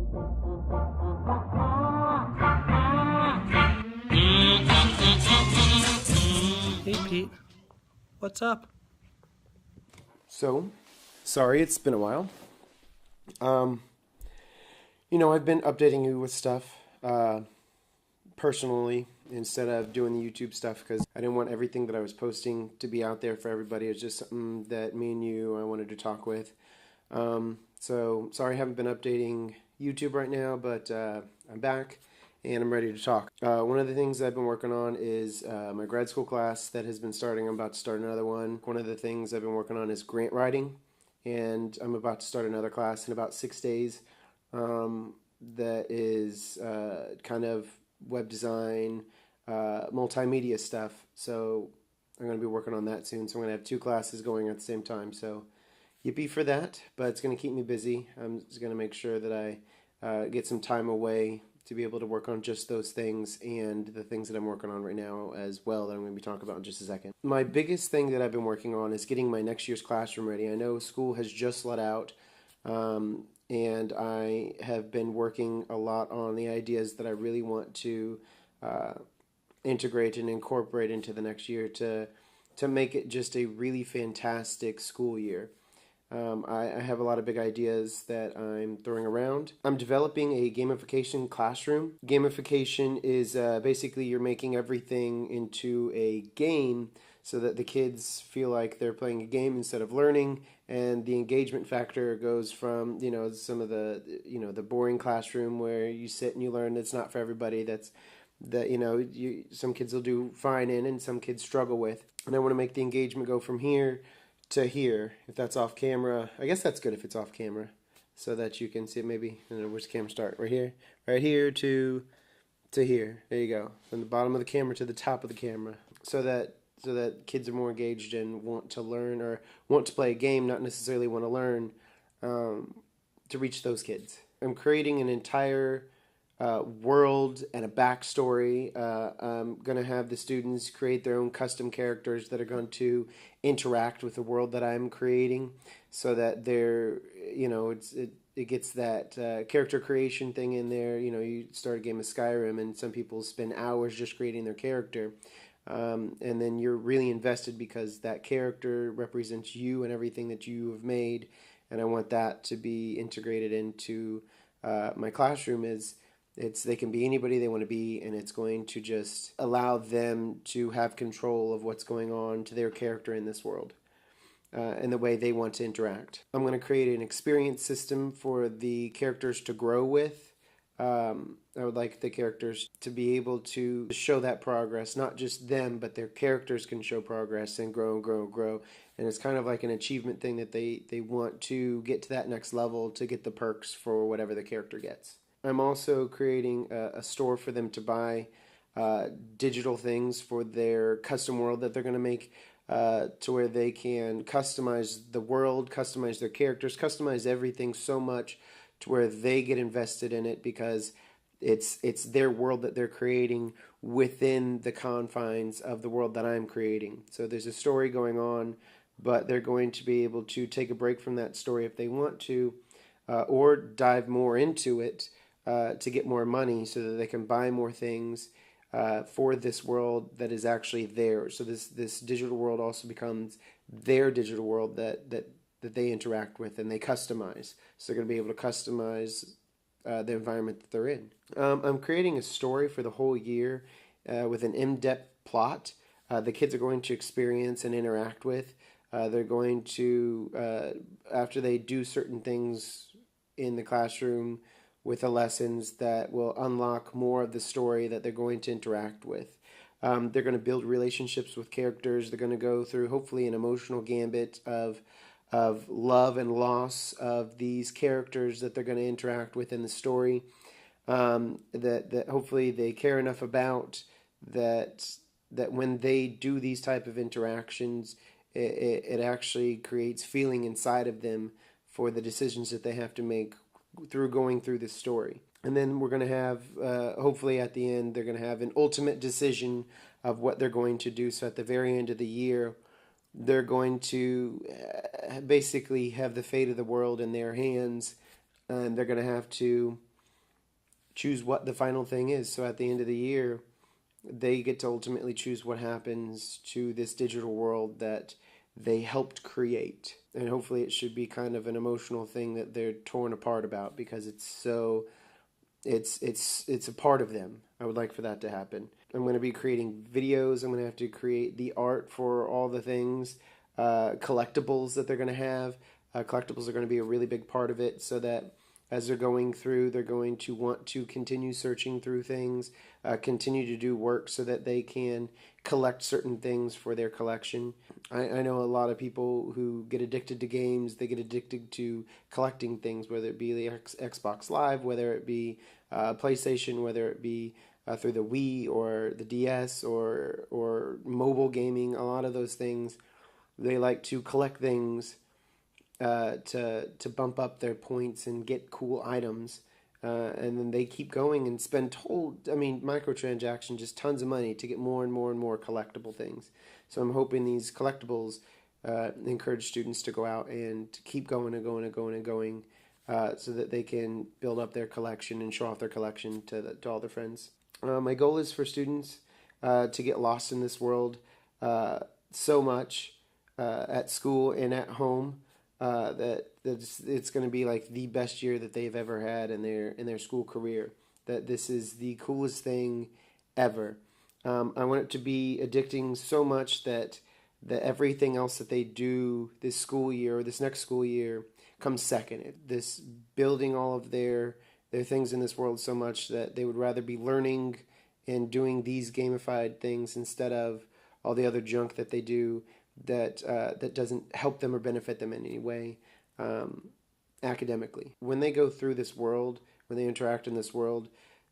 Hey Pete, what's up? So, sorry it's been a while. Um, I've been updating you with stuff personally instead of doing the YouTube stuff because I didn't want everything that I was posting to be out there for everybody. It's just something that me and you I wanted to talk with. So, sorry I haven't been updating YouTube right now, but I'm back and I'm ready to talk. One of the things I've been working on is my grad school class that has been starting. I'm about to start another one. One of the things I've been working on is grant writing, and I'm about to start another class in about 6 days that is kind of web design, multimedia stuff. So I'm going to be working on that soon. So I'm going to have two classes going at the same time. So yippee for that, but it's going to keep me busy. I'm just going to make sure that I get some time away to be able to work on just those things and the things that I'm working on right now as well that I'm going to be talking about in just a second. My biggest thing that I've been working on is getting my next year's classroom ready. I know school has just let out, and I have been working a lot on the ideas that I really want to integrate and incorporate into the next year to make it just a really fantastic school year. I have a lot of big ideas that I'm throwing around. I'm developing a gamification classroom. Gamification is basically you're making everything into a game so that the kids feel like they're playing a game instead of learning, and the engagement factor goes from some of the boring classroom where you sit and you learn. It's not for everybody. Some kids will do fine in and some kids struggle with, and I want to make the engagement go from here to here. If that's off camera, I guess that's good if it's off camera, so that you can see it. Maybe where's the camera start? Right here to here. There you go. From the bottom of the camera to the top of the camera, so that kids are more engaged and want to learn or want to play a game, not necessarily want to learn, to reach those kids. I'm creating an entire world and a backstory. I'm going to have the students create their own custom characters that are going to interact with the world that I'm creating, so that it gets that character creation thing in there. You start a game of Skyrim and some people spend hours just creating their character. And then you're really invested because that character represents you and everything that you have made. And I want that to be integrated into my classroom. They can be anybody they want to be, and it's going to just allow them to have control of what's going on to their character in this world and the way they want to interact. I'm going to create an experience system for the characters to grow with. I would like the characters to be able to show that progress, not just them, but their characters can show progress and grow and grow and grow. And it's kind of like an achievement thing that they want to get to that next level to get the perks for whatever the character gets. I'm also creating a store for them to buy digital things for their custom world that they're going to make, to where they can customize the world, customize their characters, customize everything so much to where they get invested in it because it's their world that they're creating within the confines of the world that I'm creating. So there's a story going on, but they're going to be able to take a break from that story if they want to, or dive more into it to get more money so that they can buy more things for this world that is actually theirs. So this digital world also becomes their digital world that they interact with and they customize. So they're going to be able to customize the environment that they're in. I'm creating a story for the whole year with an in-depth plot. The kids are going to experience and interact with. They're going to, after they do certain things in the classroom with the lessons, that will unlock more of the story that they're going to interact with. They're going to build relationships with characters. They're going to go through hopefully an emotional gambit of love and loss of these characters that they're going to interact with in the story, that hopefully they care enough about, that when they do these type of interactions, it actually creates feeling inside of them for the decisions that they have to make through going through this story. And then we're going to have, hopefully at the end, they're going to have an ultimate decision of what they're going to do. So at the very end of the year, they're going to basically have the fate of the world in their hands, and they're going to have to choose what the final thing is. So at the end of the year, they get to ultimately choose what happens to this digital world that they helped create. And hopefully it should be kind of an emotional thing that they're torn apart about, because it's a part of them. I would like for that to happen. I'm going to be creating videos. I'm going to have to create the art for all the things, collectibles that they're going to have. Collectibles are going to be a really big part of it, so that as they're going through, they're going to want to continue searching through things, continue to do work so that they can collect certain things for their collection. I know a lot of people who get addicted to games. They get addicted to collecting things, whether it be the Xbox Live, whether it be PlayStation, whether it be through the Wii or the DS or mobile gaming. A lot of those things, they like to collect things to bump up their points and get cool items, and then they keep going and spend microtransactions, just tons of money to get more and more and more collectible things. So I'm hoping these collectibles encourage students to go out and keep going and going and going and going, so that they can build up their collection and show off their collection to all their friends. My goal is for students to get lost in this world so much at school and at home, that it's going to be like the best year that they've ever had in their school career. That this is the coolest thing ever. I want it to be addicting so much that everything else that they do this school year or this next school year comes second. This building all of their things in this world so much that they would rather be learning and doing these gamified things instead of all the other junk that they do that doesn't help them or benefit them in any way academically. When they go through this world, when they interact in this world,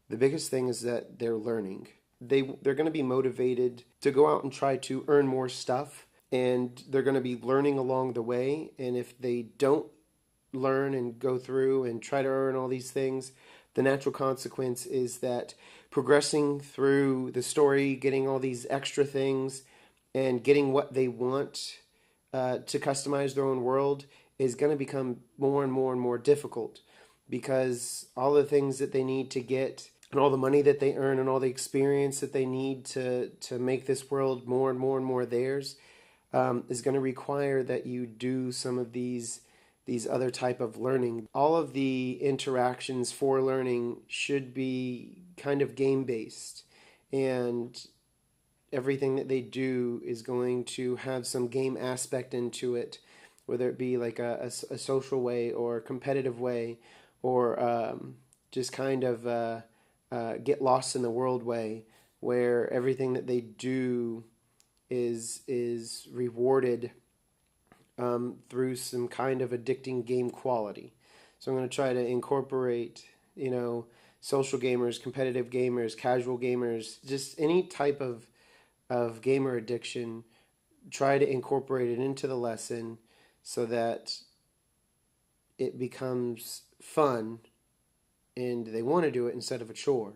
the biggest thing is that they're learning. They're going to be motivated to go out and try to earn more stuff, and they're going to be learning along the way. And if they don't learn and go through and try to earn all these things, the natural consequence is that progressing through the story, getting all these extra things, and getting what they want to customize their own world is going to become more and more and more difficult, because all the things that they need to get and all the money that they earn and all the experience that they need to make this world more and more and more theirs is going to require that you do some of these other type of learning. All of the interactions for learning should be kind of game-based, and everything that they do is going to have some game aspect into it, whether it be like a social way or a competitive way, or just kind of get lost in the world way, where everything that they do is rewarded through some kind of addicting game quality. So I'm going to try to incorporate, social gamers, competitive gamers, casual gamers, just any type of gamer addiction, try to incorporate it into the lesson so that it becomes fun and they want to do it instead of a chore.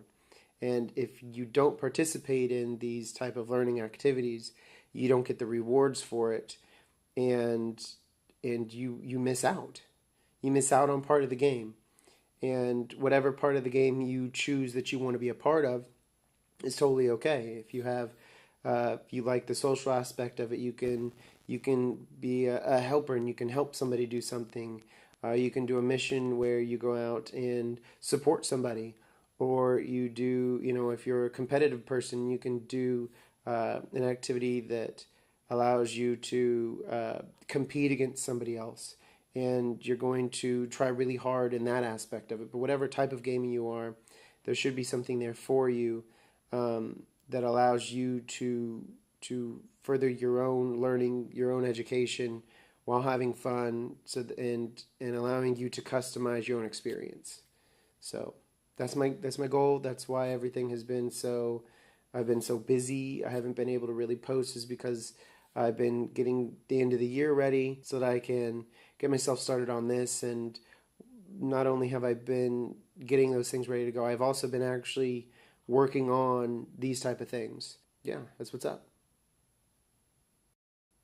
And if you don't participate in these type of learning activities, you don't get the rewards for it, and you miss out. You miss out on part of the game. And whatever part of the game you choose that you want to be a part of is totally okay. If you have if you like the social aspect of it, you can be a helper and you can help somebody do something. You can do a mission where you go out and support somebody, or you do, if you're a competitive person, you can do an activity that allows you to compete against somebody else, and you're going to try really hard in that aspect of it. But whatever type of gaming you are, there should be something there for you that allows you to further your own learning, your own education, while having fun, and allowing you to customize your own experience. So that's my goal. That's why everything has been so. I've been so busy. I haven't been able to really post, is because I've been getting the end of the year ready so that I can get myself started on this. And not only have I been getting those things ready to go, I've also been actually working on these type of things. Yeah, that's what's up.